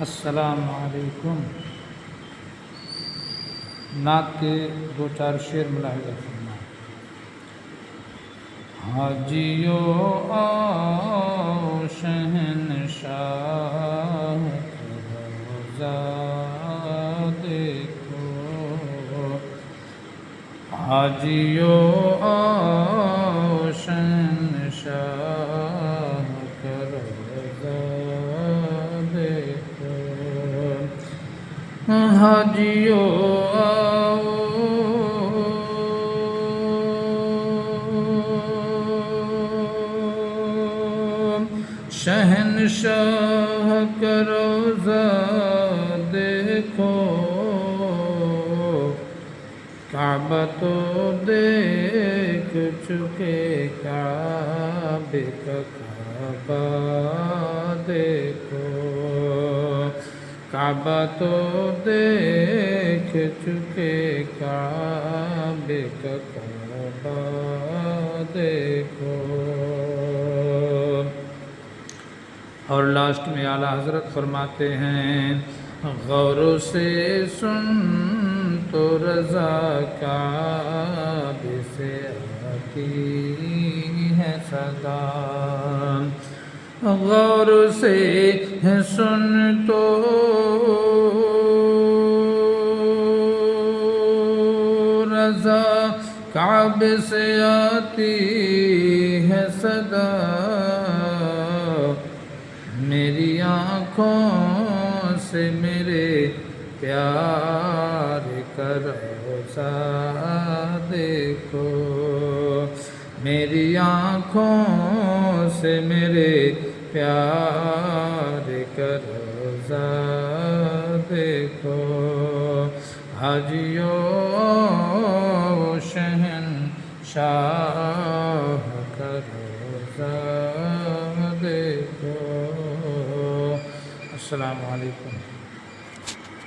السلام علیکم۔ نعت کے دو چار شعر ملاحظہ فرمائیں۔ حاجیو آؤ شہنشاہ کا روضہ دیکھو، حاجیو آؤ شہنشاہ کا روضہ دیکھو، حاجیو شہنشاہ کا روضہ دیکھو، کعبہ تو دیکھ چکے، کعبے کا کعبہ دیکھو، کعبہ تو دیکھ چکے، کعبے کا کعبہ دیکھو۔ اور لاسٹ میں اعلیٰ حضرت فرماتے ہیں، غور سے سن تو رضا کعبے سے آتی ہے صدا، غور سے سن تو رضا کعبے سے آتی ہے صدا، میری آنکھوں سے میرے پیار کا روضہ دیکھو، میری آنکھوں سے میرے پیار کا روضہ دیکھو، حاجیو شہنشاہ کا روضہ دیکھو۔ السلام علیکم۔